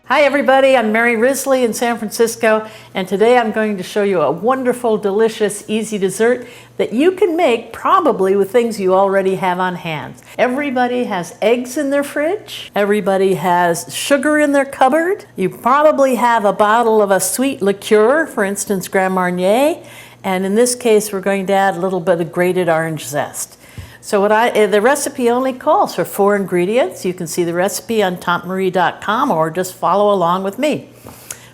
Hi everybody, I'm Mary Risley in San Francisco, and today I'm going to show you a wonderful, delicious, easy dessert that you can make probably with things you already have on hand. Everybody has eggs in their fridge. Everybody has sugar in their cupboard. You probably have a bottle of a sweet liqueur, for instance, Grand Marnier, and in this case we're going to add a little bit of grated orange zest. So the recipe only calls for 4 ingredients. You can see the recipe on tantemarie.com or just follow along with me.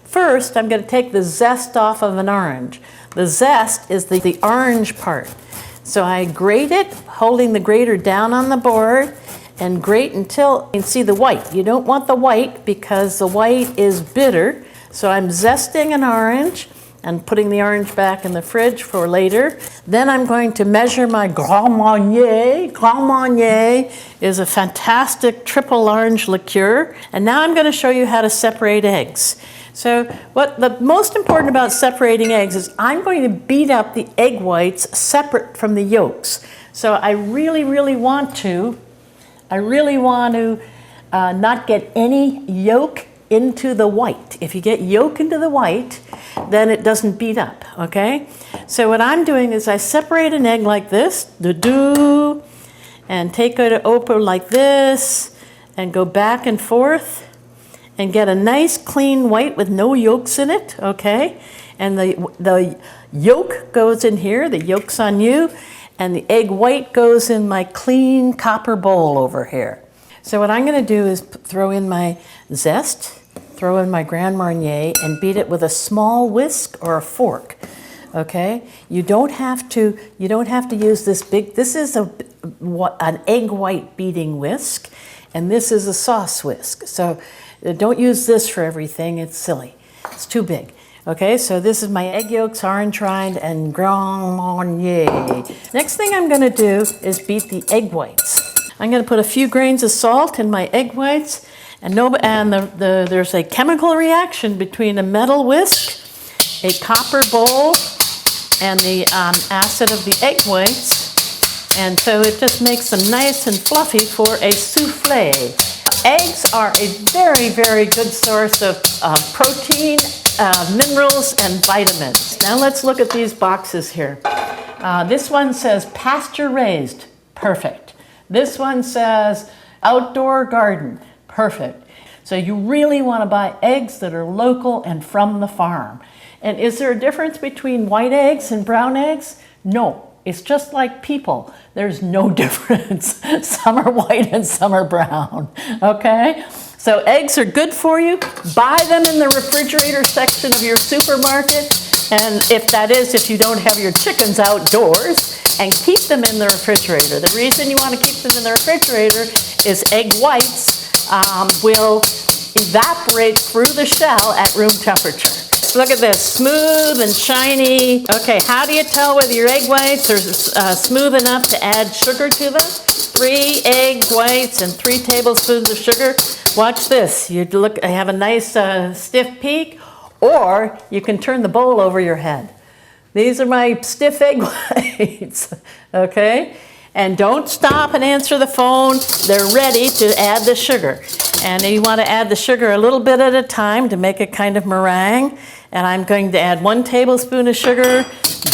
First, I'm going to take the zest off of an orange. The zest is the orange part. So I grate it, holding the grater down on the board, and grate until you can see the white. You don't want the white because the white is bitter. So I'm zesting an orange and putting the orange back in the fridge for later. Then I'm going to measure my Grand Marnier. Grand Marnier is a fantastic triple orange liqueur. And now I'm going to show you how to separate eggs. So what the most important about separating eggs is I'm going to beat up the egg whites separate from the yolks. So I really want to not get any yolk into the white. If you get yolk into the white, then it doesn't beat up, okay? So what I'm doing is I separate an egg like this, and take it open like this, and go back and forth, and get a nice clean white with no yolks in it, okay? And the yolk goes in here, the yolk's on you, and the egg white goes in my clean copper bowl over here. So what I'm gonna do is throw in my zest, throw in my Grand Marnier, and beat it with a small whisk or a fork, okay? You don't have to use this big, this is an egg white beating whisk, and this is a sauce whisk. So don't use this for everything, it's silly. It's too big. Okay, so this is my egg yolks, orange rind, and Grand Marnier. Next thing I'm gonna do is beat the egg whites. I'm gonna put a few grains of salt in my egg whites, and there's a chemical reaction between a metal whisk, a copper bowl, and the acid of the egg whites, and so it just makes them nice and fluffy for a souffle. Eggs are a very good source of protein, minerals, and vitamins. Now let's look at these boxes here. This one says pasture raised, perfect. This one says outdoor garden, perfect. So you really want to buy eggs that are local and from the farm. And is there a difference between white eggs and brown eggs? No, it's just like people. There's no difference. Some are white and some are brown, okay? So eggs are good for you. Buy them in the refrigerator section of your supermarket. And if you don't have your chickens outdoors, and keep them in the refrigerator. The reason you want to keep them in the refrigerator is egg whites will evaporate through the shell at room temperature. Look at this, smooth and shiny. Okay, how do you tell whether your egg whites are smooth enough to add sugar to them? 3 egg whites and 3 tablespoons of sugar. Watch this, I have a nice stiff peak, or you can turn the bowl over your head. These are my stiff egg whites, okay? And don't stop and answer the phone. They're ready to add the sugar. And you want to add the sugar a little bit at a time to make a kind of meringue. And I'm going to add 1 tablespoon of sugar,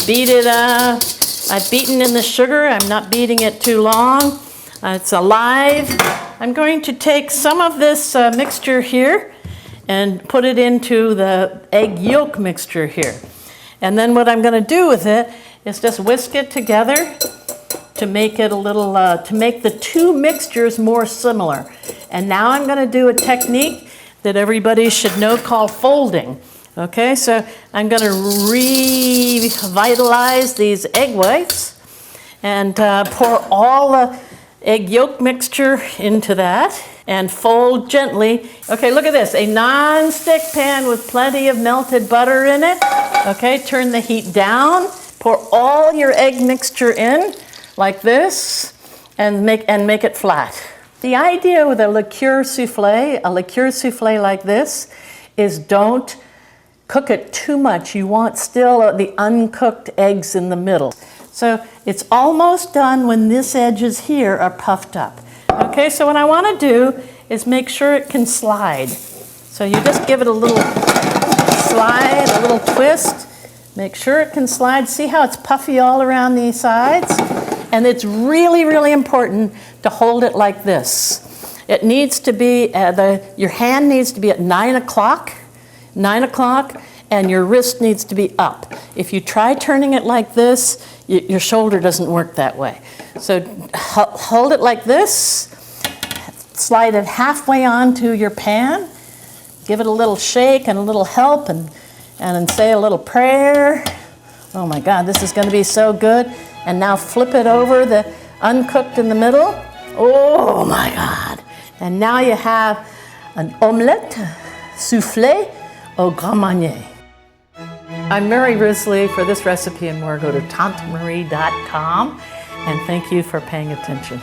beat it up. I've beaten in the sugar. I'm not beating it too long. It's alive. I'm going to take some of this mixture here and put it into the egg yolk mixture here. And then what I'm going to do with it is just whisk it together to make it to make the 2 mixtures more similar. And now I'm going to do a technique that everybody should know called folding. Okay, so I'm going to revitalize these egg whites and pour all the egg yolk mixture into that and fold gently. Okay, look at this, a non-stick pan with plenty of melted butter in it. Okay, turn the heat down, pour all your egg mixture in like this and make it flat. The idea with a liqueur souffle like this, is don't cook it too much. You want still the uncooked eggs in the middle. So it's almost done when this edges here are puffed up. Okay, so what I want to do is make sure it can slide. So So you just give it a little slide, a little twist. Make sure it can slide. See how it's puffy all around the sides? And it's really, really important to hold it like this. It needs to be, your hand needs to be at 9 o'clock, and your wrist needs to be up. If you try turning it like this, your shoulder doesn't work that way. So hold it like this, slide it halfway onto your pan, give it a little shake and a little help, and say a little prayer. Oh my God, this is going to be so good. And now flip it over, the uncooked in the middle. Oh my God. And now you have an omelette soufflé au grand marnier. I'm Mary Risley. For this recipe and more, go to tantemarie.com. And thank you for paying attention.